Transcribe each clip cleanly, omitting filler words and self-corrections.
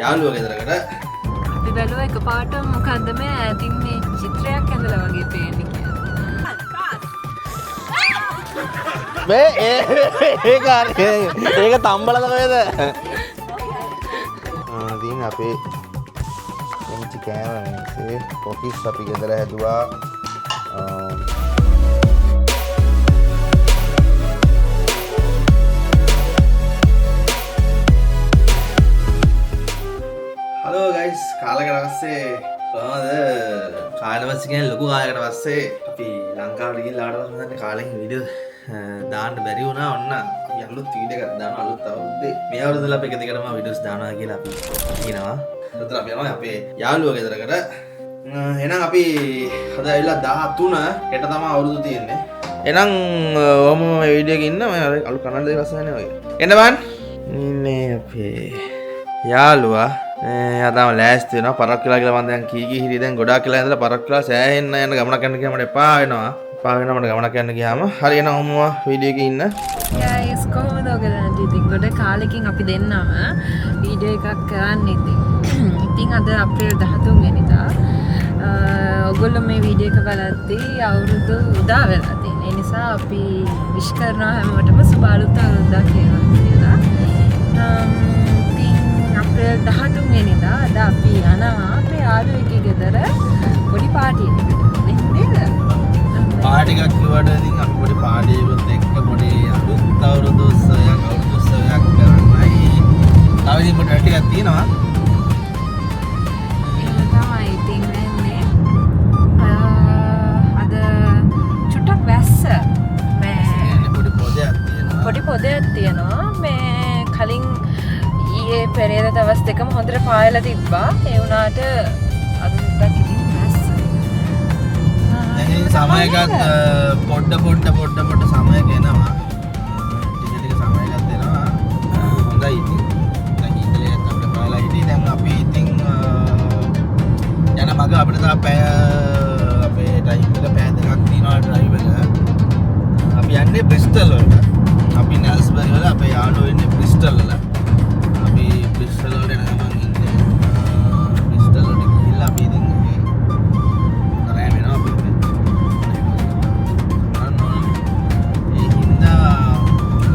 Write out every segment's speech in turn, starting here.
යාළුවෝ ගෙදරකට අපි බැලුවා එකපාරටම මොකන්ද මේ ඈතින් මේ චිත්‍රයක් ඇඳලා වගේ පේන්නේ කියලා. මේ ඒක තම්බලද වේද? ඉතින් අපේ පුංචි කෑම කොකිස් අපි ගෙදර හැදුවා. හලෝ ගයිස්, කාලයකට පස්සේ කොහමද? කාලවස්ස කියන්නේ ලොකු කාලයකට පස්සේ අපි ලංකාවට ගිහිල්ලා ආවට පස්සේ කාලෙකින් වීඩියෝ දාන්න බැරි වුණා. ඔන්න අපි අලුත් වීඩියෝ එකක් දානවා අලුත් අවුරුද්දේ. මේ අවුරුද්දේ අපි එක දිගටම වීඩියෝස් දානවා කියලා අපි කියනවා. ඒතර අපි යනවා අපේ යාළුවෝ ගෙදරකට. එහෙනම් අපි අද ඇවිල්ලා 13 හෙට තමයි අවුරුදු තියෙන්නේ. එහෙනම් ඔහොම මේ වීඩියෝ එකේ ඉන්න මම අලුත් කනල් දෙක රසන්නේ වගේ. එන්න බං. ඉන්නේ අපේ යාළුවා යාදාම ලෑස්ති වෙනවා පරක් කියලා මම දැන් කී හිරි දැන් ගොඩාක් කියලා ඉඳලා පරක් කියලා සෑහෙන්න යන ගමනක් යන්න ගියාම මට එපා වෙනවා. එපා වෙනවා මට ගමනක් යන්න ගියාම. හරි එනවා ඔම්මවා වීඩියෝ එකේ ඉන්න. ගයිස් කොහොමද ඔයගොල්ලෝ ඉතින් ගොඩ කාලෙකින් අපි දෙන්නම වීඩියෝ එකක් කරන්න ඉතින් අද අප්‍රේල් 13 වෙනිදා ඔයගොල්ලෝ මේ වීඩියෝ එක බලද්දී අවුරුදු උදා වෙලා තියෙන. ඒ නිසා අපි විශ් කරනවා හැමෝටම සුබ අලුත් අවුරුද්දක් කියලා. අප්‍රේල් 13 වෙනිදා අද අපි යනවා අපේ යාළුවෙක්ගේ ගෙදර පොඩි පාටියක් එකට. නේද? පාටි එකක් කිව්වට ඉතින් අපි පොඩි පාටි එකත් එක්ක පොඩි අලුත් අවුරුදු උත්සවයක් කරන්නයි. තව ඉතින් පොඩි වැඩ ටිකක් තියෙනවා. ඒක තමයි ඉතින් වෙන්නේ. අද චුට්ටක් වැස්ස මේ පොඩි පොදයක් තියෙනවා. පොඩි පොදයක් තියෙනවා. මේ කලින් ඊයේ පෙරේද දවස් දෙකම හොඳට පායලා තිබ්බා. ඒ වුණාට අද මුද්දක් ඉතින් වැස්ස. දැන් සමයකත් පොඩ්ඩ සමයක එනවා. ටික සමයකත් එනවා. හොඳයි ඉතින්. දැන් ඉතලේ අපිට පායලා හිටියේ. දැන් අපි ඉතින් යන මග අපිට තා පැය අපේ ඩ්‍රයිව් එක පැය දෙකක් තියෙනවා ඩ්‍රයිව් එක. අපි යන්නේ බ්‍රිස්ටල් වලට. අපි නැල්ස්බරි වල අපේ යාළුවෝ ඉන්නේ බ්‍රිස්ටල් වල. අපි බ්‍රිස්ටල් වලට යන ගමන් ඉන්නේ. බ්‍රිස්ටල් වලට ගිහිල්ලා අපි ඉතින් රෑ වෙනවා අපි. ඒ හින්දා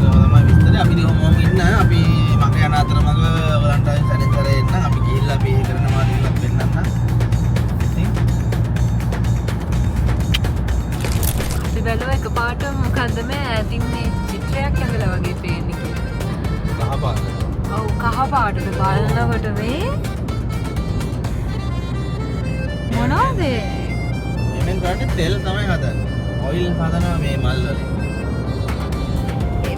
තමයි විස්තරේ අපි දිහාම ඉන්න අපි මග යන අතරමඟ ඔයගලන්ට සැරිසරේ එන්න අපි ගිහිල්ලා අපි කරනවා දිනක් වෙන්නන්න. අපි බැලුවා එකපාරටම මොකන්ද මේ ඈතින් මේ චිත්‍රයක් ඇඳලා වගේ පේන්නේ කියලා. කහපාට. ඔව් කහපාටට බලනකොට මේ මොනවද? එමෙන් කරන්නේ තෙල් තමයි හදන්නේ. ඔයිල් හදනවා මේ මල් වලින්.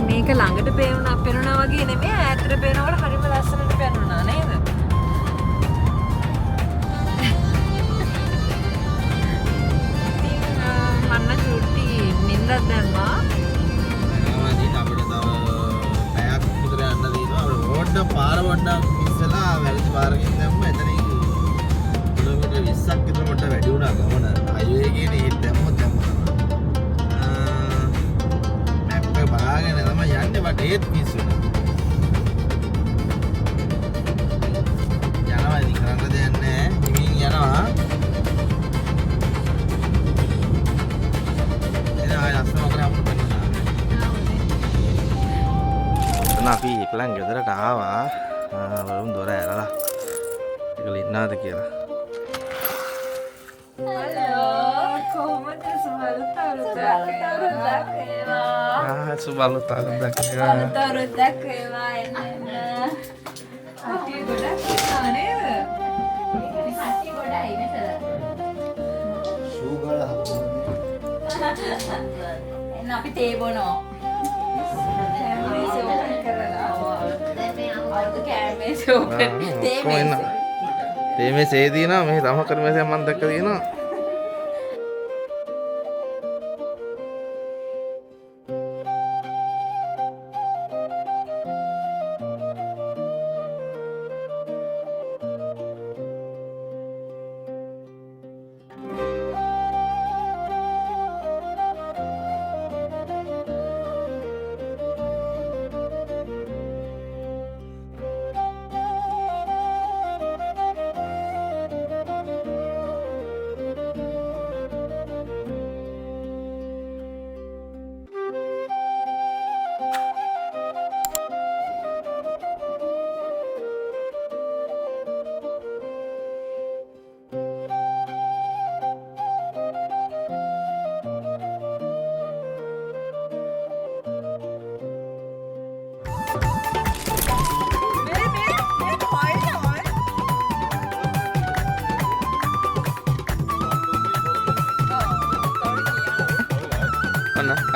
මේක ළඟට පේනවා වගේ නෙමෙයි ඈතට පේනකොට හරිම ලස්සනට පේනවා නේද? මන්න චුට්ටි නින්දක් දැම්මා. අපිට තව පැයක් විතර යන්න තියෙනවා. අපිට රෝඩ් පාර වඩා ඉස්සලා වැලිති පාරකින් දැම්ම එතනින් කිලෝමීටර් 20ක් විතර කොට වැඩි වුණා ගමන. හයිවේ එකේ ඒත් දැම්මොත් තමයි. මැප් එක බලාගෙන තමයි යන්නේ බට ඒත් පිස්සු වෙනවා. යනවා ඉතින් කරන්න දෙයක් නැහැ. ඉමින් යනවා. අපි ඉක්ලන් ගෙදරට ආවා. වරුන් දොර ඇරලා ඒකල ඉන්නාද කියලා. හලෝ කොහොමද සුබලුත් අවුරුද්දක් වේවා එන්න. අපි ගොඩක් නේද? අපි ගොඩයි මෙතන. සුගල එන්න අපි තේ බොනවා. තේ මේ සේ තියෙනවා මේ තම කර මේසයක් මම දැක්ක තියෙනවා.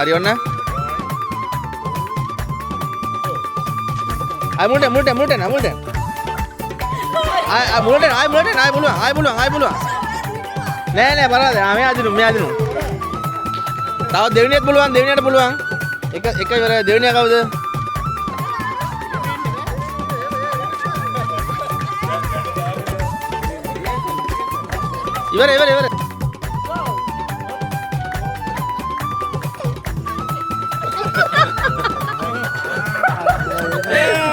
හරි ඔන්න. ආයි මුලට. ආයි පුළුවන්. නෑ පරාද. මේ අදිනු. තව දෙවෙනියට පුළුවන්. එක ඉවරයි. දෙවෙනියා කවුද? ඉවර.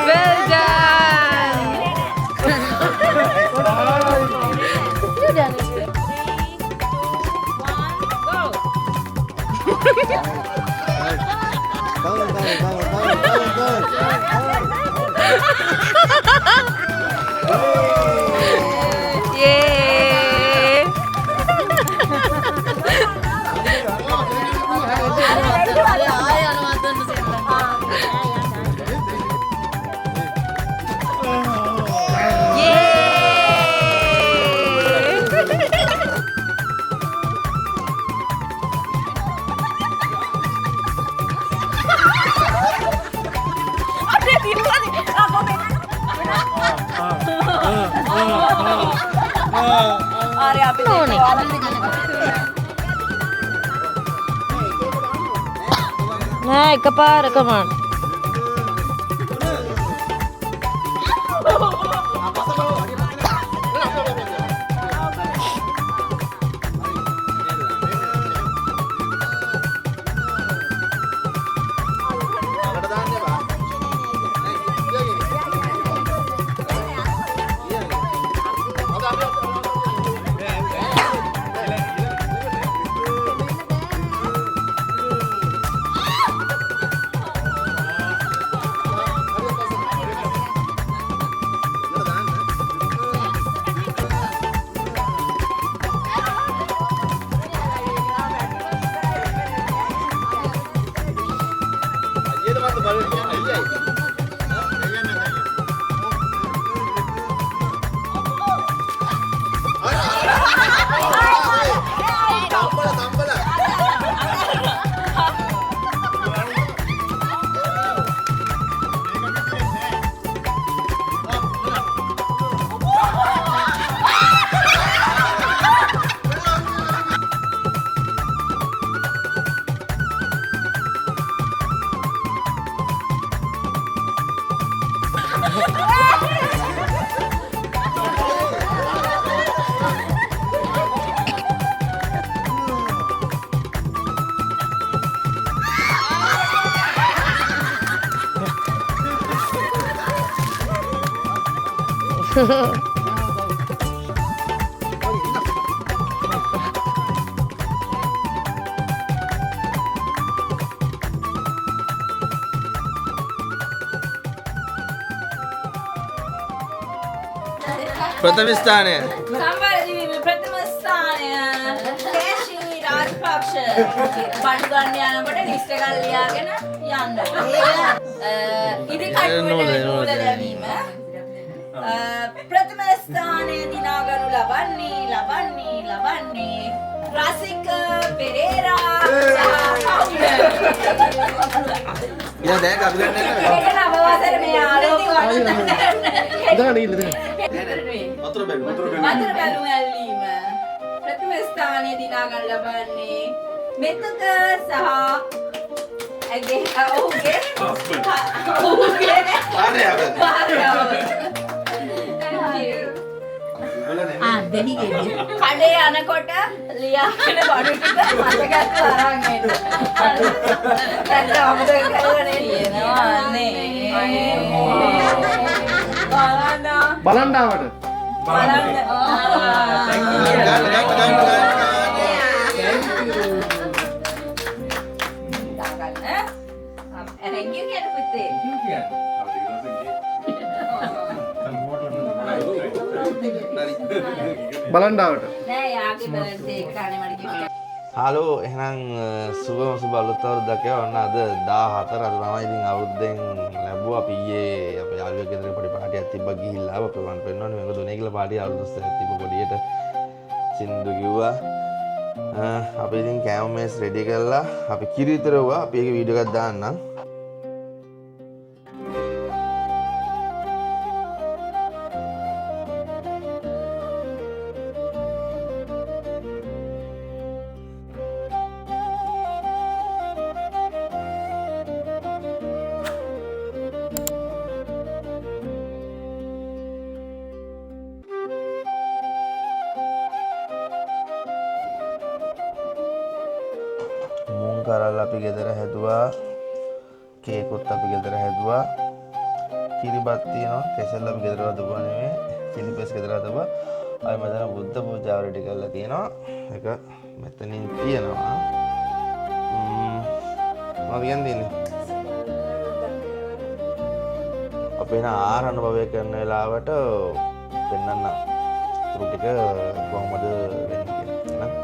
Well done. You done it. 3, 2, 1, go. Yay! Nah, එකපාර කමන්න. ප්‍රථම ස්ථානය සම්බන්ධ ප්‍රථම ස්ථානය කේෂී රාජපක්ෂ බඩු ගන්න යනකොට ලිස්ට් එකක් ලියාගෙන යන්න. ඉදි කටුවට නූල දැමීම. ප්‍රථම ස්ථානය දිනාගනු ලබන්නේ රසික පෙරේරා යා දැන් අපි ගන්න නෑ. ඒක නවවසර මේ ආරෝප වතුර බැලුවා. වතුර බැලුම් ඇල්ලීම. ප්‍රථම ස්ථානය දිනාගන්න ලබන්නේ මෙතක සහ ඔහුගේ ආරයව. කඩේ යනකොට ලියාගෙන බඩු ටික මතකත් අරන් එන්න. දැන් අමතක කරගෙන එනවා නේ. බලන්ඩාවට බලන්ඩාවට හලෝ එහෙනම් සුබ අලුත් අවුරුද්දක් ඔන්න අද 14 අද තමයි ඉතින් අවුරුද්දෙන් ලැබුවා අපි ඊයේ අපේ යාළුවෙක් ගෙදර පොඩි පාටියක් තිබ්බා ගිහිල්ලා අපේ වන් පෙන්නන්නේ මේක දුනේ කියලා පාටිය අවුරුදු 30ක් තිබ්බ පොඩියට සින්දු කිව්වා අපි ඉතින් කෑම මේස් රෙඩි කරලා අපි කිරි විතරවා අපි ඒක වීඩියෝ එකක් දාන්නම්. මුං කරල් අපි ගෙදර හැදුවා කේකුත් අපි ගෙදර හැදුවා කිරිබත් තියෙනවා කෙසෙල් අපි ගෙදර හදපුවා නෙමෙයි චිලිපස් ගෙදර හදපුවා අපි මෙතන බුද්ධ පූජාව රෙඩි කරලා තියෙනවා ඒක මෙතනින් තියෙනවා මොනවද කියන්නේ අපේ නා ආරණ භවය කරන වෙලාවට පෙන්නන්න තුරු ටික කොහොමද වෙන්නේ කියලා නේද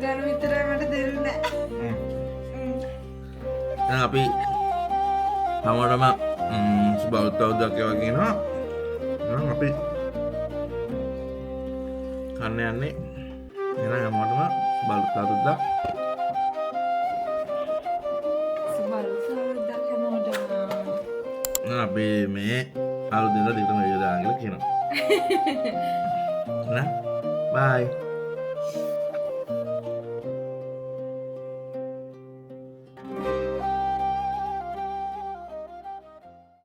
ගරු විතරයි මට දෙන්නේ දැන් අපි හැමෝටම සුබ අවුරුද්දක් වේවා කියනවා. එහෙනම් අපි කන්න යන්නේ. එහෙනම් හැමෝටම සුබ අවුරුද්දක්. සුබල්සවද්දක් හැමෝටම. අපි මේ අවුරුද්දේ දිගටම වීඩියෝ දාන්න කියලා කියනවා. නෑ. බයි.